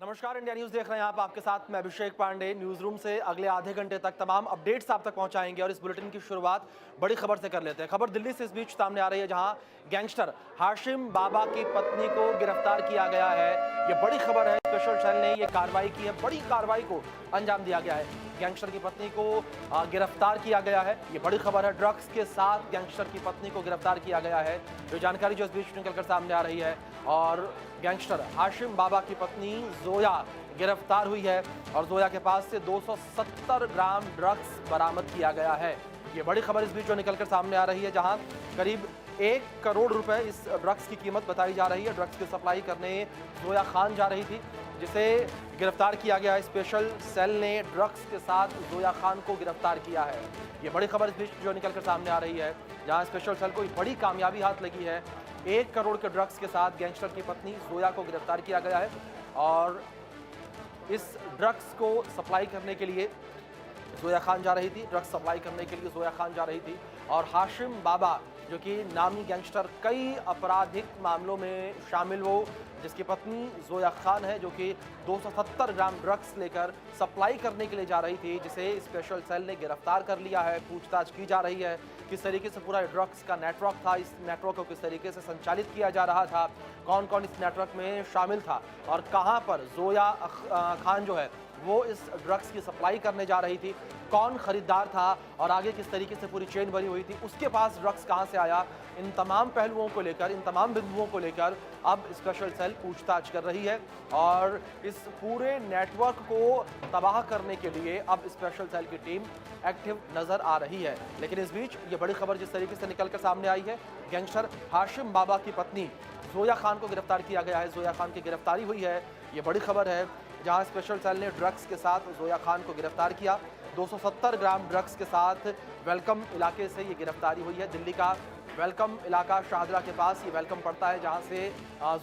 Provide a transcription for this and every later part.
नमस्कार, India news देख रहे हैं आप। आपके साथ मैं अभिषेक पांडे। न्यूज रूम से अगले आधे घंटे तक तमाम अपडेट्स आप तक पहुंचाएंगे और इस बुलेटिन की शुरुआत बड़ी खबर से कर लेते हैं। खबर दिल्ली से इस बीच सामने आ रही है, जहां गैंगस्टर हाशिम बाबा की पत्नी को गिरफ्तार किया गया है। ये बड़ी खबर है। स्पेशल सेल ने ये कार्रवाई की है, बड़ी कार्रवाई को अंजाम दिया गया है। गैंगस्टर की पत्नी को गिरफ्तार किया गया है। ये बड़ी खबर है। ड्रग्स के साथ गैंगस्टर की पत्नी को गिरफ्तार किया गया है। जो जानकारी जो इस बीच निकलकर सामने आ रही है, और गैंगस्टर हाशिम बाबा की पत्नी जोया गिरफ्तार हुई है और जोया के पास से 270 ग्राम ड्रग्स बरामद किया गया है। ये बड़ी खबर इस बीच जो निकलकर सामने आ रही है, जहां करीब 1 करोड़ रुपए इस ड्रग्स की कीमत बताई जा रही है। ड्रग्स की सप्लाई करने जोया खान जा रही थी, जिसे गिरफ्तार किया गया है। स्पेशल सेल ने ड्रग्स के साथ जोया खान को गिरफ्तार किया है। ये बड़ी खबर इस बीच जो निकलकर सामने आ रही है, जहां स्पेशल सेल को एक बड़ी कामयाबी हाथ लगी है। 1 करोड़ के ड्रग्स के साथ गैंगस्टर की पत्नी जोया को गिरफ्तार किया गया है और इस ड्रग्स को सप्लाई करने के लिए जोया खान जा रही थी। ड्रग्स सप्लाई करने के लिए जोया खान जा रही थी और हाशिम बाबा, जो कि नामी गैंगस्टर, कई आपराधिक मामलों में शामिल वो, जिसकी पत्नी जोया खान है, जो कि 270 ग्राम ड्रग्स लेकर सप्लाई करने के लिए जा रही थी, जिसे स्पेशल सेल ने गिरफ्तार कर लिया है। पूछताछ की जा रही है किस तरीके से पूरा ड्रग्स का नेटवर्क था, इस नेटवर्क को किस तरीके से संचालित किया जा रहा था, कौन कौन इस नेटवर्क में शामिल था और कहां पर जोया खान जो है वो इस ड्रग्स की सप्लाई करने जा रही थी, कौन खरीदार था और आगे किस तरीके से पूरी चेन बनी हुई थी, उसके पास ड्रग्स कहां से आया। इन तमाम पहलुओं को लेकर, इन तमाम बिंदुओं को लेकर अब स्पेशल सेल पूछताछ कर रही है और इस पूरे नेटवर्क को तबाह करने के लिए अब स्पेशल सेल की टीम एक्टिव नजर आ रही है। लेकिन इस बीच ये बड़ी खबर जिस तरीके से निकलकर सामने आई है, गैंगस्टर हाशिम बाबा की पत्नी जोया खान को गिरफ्तार किया गया है। जोया खान की गिरफ्तारी हुई है। ये बड़ी खबर है, जहां स्पेशल सेल ने ड्रग्स के साथ जोया खान को गिरफ्तार किया। 270 ग्राम ड्रग्स के साथ वेलकम इलाके से ये गिरफ्तारी हुई है। दिल्ली का वेलकम इलाका शाहदरा के पास ये वेलकम पड़ता है, जहां से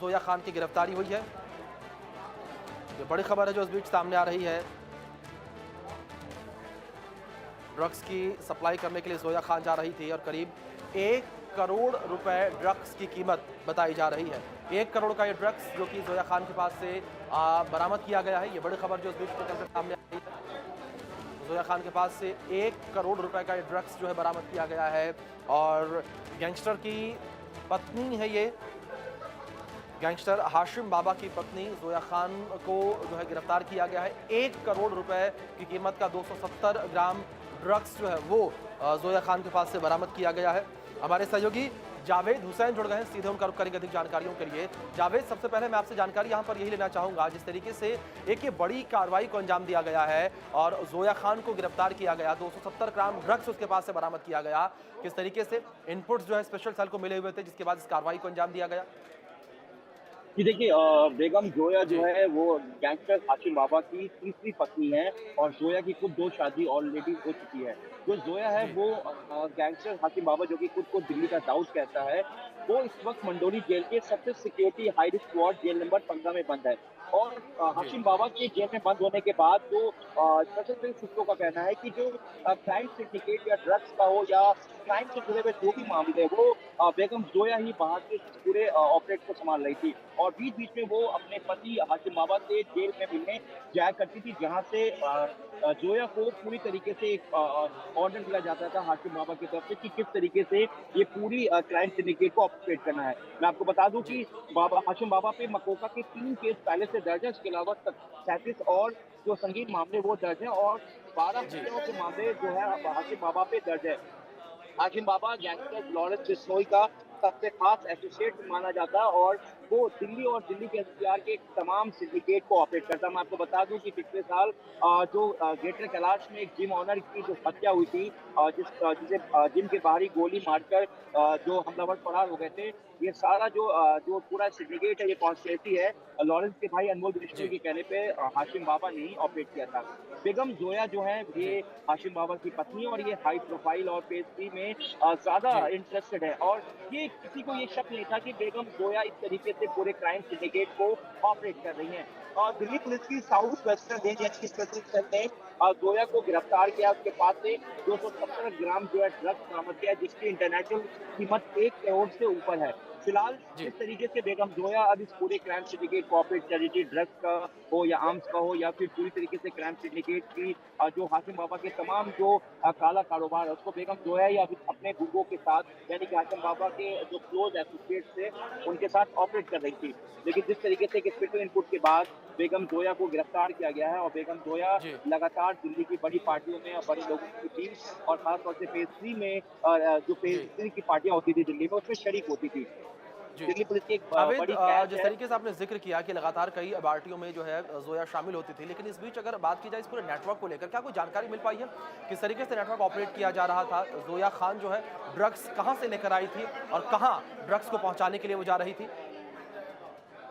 जोया खान की गिरफ्तारी हुई है। ये बड़ी खबर है जो इस बीच सामने आ रही है। ड्रग्स की सप्लाई करने के लिए जोया खान जा रही थी और करीब 1 करोड़ रुपए ड्रग्स की कीमत बताई जा रही है। 1 करोड़ का ये ड्रग्स जो कि जोया खान के पास से बरामद किया गया है। ये बड़ी खबर जो इस बीच निकलकर सामने आ रही है। जोया खान के पास से 1 करोड़ रुपए का ये ड्रग्स जो है बरामद किया गया है और गैंगस्टर की पत्नी है ये। गैंगस्टर हाशिम बाबा की पत्नी जोया खान को जो है गिरफ्तार किया गया है। 1 करोड़ रुपए की कीमत का 270 ग्राम ड्रग्स जो है वो जोया खान के पास से बरामद किया गया है। हमारे सहयोगी जावेद हुसैन जुड़ गए हैं, सीधे उनका रुख करेंगे अधिक जानकारियों के लिए। जावेद, सबसे पहले मैं आपसे जानकारी यहाँ पर यही लेना चाहूँगा, जिस तरीके से एक ये बड़ी कार्रवाई को अंजाम दिया गया है और जोया खान को गिरफ्तार किया गया, 270 ग्राम ड्रग्स उसके पास से बरामद किया गया, किस तरीके से इनपुट्स जो है स्पेशल सेल को मिले हुए थे, जिसके बाद इस कार्रवाई को अंजाम दिया गया। कि देखिए बेगम जोया जो जी है वो गैंगस्टर हाशिम बाबा की तीसरी पत्नी है और जोया की खुद 2 शादी ऑलरेडी हो चुकी है। जो जोया है जी वो गैंगस्टर हाशिम बाबा, जो कि खुद को दिल्ली का दाऊद कहता है, वो इस वक्त मंडोली जेल के सबसे security high risk ward jail number 15 में बंद है। और जी हाशिम बाबा के जेल में बंद होने के बाद जो स्पेशल सेल सूत्रों का कहना है कि जो क्राइम सिंडिकेट या ड्रग्स का हो या क्राइम से जुड़े हुए जो भी मामले, वो बेगम जोया ही बाहर से इस पूरे ऑपरेट को संभाल रही थी। और बीच बीच में वो अपने पति हाशिम बाबा से जेल में मिलने जाया करती थी, जहां से जोया को पूरी तरीके से एक ऑर्डर दिया जाता था हाशिम बाबा की तरफ से कि किस तरीके से ये पूरी क्राइम सिंडिकेट को ऑपरेट करना है। मैं आपको बता दूं जी कि बाबा हाशिम बाबा पे मकोका के 3 केस पहले से दर्ज है। इसके अलावा 37 और जो संगीन मामले वो दर्ज है और 12 जी हत्याओं के मामले जो है हाशिम बाबा पे दर्ज है। हाशिम बाबा गैंगस्टर लॉरेंस बिश्नोई का सबसे खास एसोसिएट माना जाता है और वो दिल्ली और दिल्ली के एनसीआर के तमाम सिंडिकेट को ऑपरेट करता है। मैं आपको बता दूं कि पिछले साल जो ग्रेटर कैलाश में एक जिम ऑनर की जो हत्या हुई थी, जिसे जिम के बाहर ही गोली मारकर जो हमलावर फरार हो गए थे, ये सारा जो पूरा सिंडिकेट है, ये कॉन्स्पिरेसी है, लॉरेंस के भाई अनमोल बिश्नोई जी के कहने पे हाशिम बाबा ने ही ऑपरेट किया था। बेगम जोया जो है जी ये हाशिम बाबा की पत्नी है और ये हाई प्रोफाइल और पेश में ज्यादा जी इंटरेस्टेड है और ये किसी को ये शक नहीं था कि बेगम जोया इस तरीके से पूरे क्राइम सिंडिकेट को ऑपरेट कर रही हैं। और दिल्ली पुलिस की south western range SP special cell ने जोया को गिरफ्तार किया। उसके पास से 270 ग्राम जो है ड्रग्स बरामद किया, जिसकी इंटरनेशनल कीमत 1 करोड़ से ऊपर है। फिलहाल जी जिस तरीके से बेगम जोया अब इस पूरे crime syndicate corporate charity drugs का हो या आर्म्स का हो या फिर पूरी तरीके से क्राइम सिंडिकेट की जो हाशिम बाबा के तमाम जो काला कारोबार है उसको बेगम जोया ही अब अपने गुंडों के साथ यानी कि हाशिम बाबा के जो क्लोज एसोसिएट थे उनके साथ ऑपरेट कर रही थी। लेकिन जिस तरीके से एक स्पेशल इनपुट के बाद बेगम जोया को गिरफ्तार किया गया है और बेगम जोया जी लगातार दिल्ली की बड़ी पार्टियों में और बड़े लोगों की टीम और खासतौर से फेज 3 में जो फेज जी 3 की पार्टियां होती थी दिल्ली में उसमें शरीक होती थी। जी दिल्ली पुलिस की एक जावेद, बड़ी कैच जिस है। तरीके से आपने जिक्र किया कि लगातार कई पार्टियों में जो है जोया शामिल होती थी, लेकिन इस बीच अगर बात की जाए इस पूरे नेटवर्क को लेकर, क्या कोई जानकारी मिल पाई है किस तरीके से नेटवर्क ऑपरेट किया जा रहा था? जोया खान जो है ड्रग्स कहाँ से लेकर आई थी और कहाँ ड्रग्स को पहुंचाने के लिए वो जा रही थी?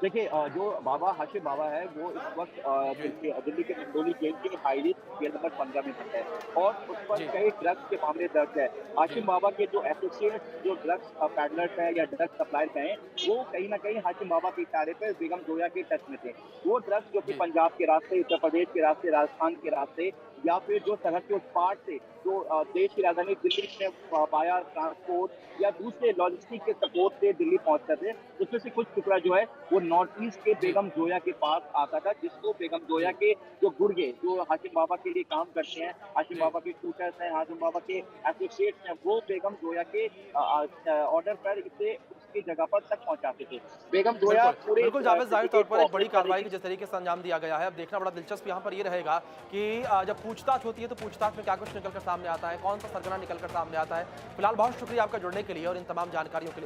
देखिए जो बाबा हाशिम बाबा है वो इस वक्त जी दिल्ली के मंडोली जेल के हाई रिस्क जेल नंबर 15 में बंद है और उस पर जी कई ड्रग्स के मामले दर्ज है। जी हाशिम बाबा के जो एसोसिएट जो ड्रग्स पैडलर्स हैं या ड्रग्स सप्लायर्स हैं वो कहीं ना कहीं हाशिम बाबा के इशारे पर बेगम जोया के टच में थे। वो ड्रग्स जो कि जी पंजाब के रास्ते, उत्तर प्रदेश के रास्ते, राजस्थान के रास्ते या फिर जो सरहद के उस पार से जो देश की राजधानी दिल्ली में वाया ट्रांसपोर्ट या दूसरे लॉजिस्टिक के सपोर्ट से दिल्ली पहुंचते थे, उसमें से कुछ टुकड़ा जो है वो नॉर्थ ईस्ट के जी बेगम जोया के पास आता था, जिसको बेगम जोया जी के जो गुर्गे जो हाशिम बाबा के लिए काम करते हैं, हाशिम जी बाबा के शूटर्स हैं, हाशिम बाबा के एसोसिएट्स हैं, वो बेगम जोया के ऑर्डर पर इसे उसकी जगह पर तक पहुंचाते थे। बेगम जोया बिल्कुल, पूरे बिल्कुल जावेद, ज़ाहिर तौर सिंडिकेट पर को एक बड़ी ऑपरेट कर रही कार्रवाई थी। की जिस तरीके से अंजाम दिया गया है, अब देखना बड़ा दिलचस्प यहाँ पर ये रहेगा कि जब पूछताछ होती है तो पूछताछ में क्या कुछ निकल कर सामने आता है, कौन सा सरगना निकल कर सामने आता है। फिलहाल बहुत शुक्रिया आपका जुड़ने के लिए और इन तमाम जानकारियों के लिए भी।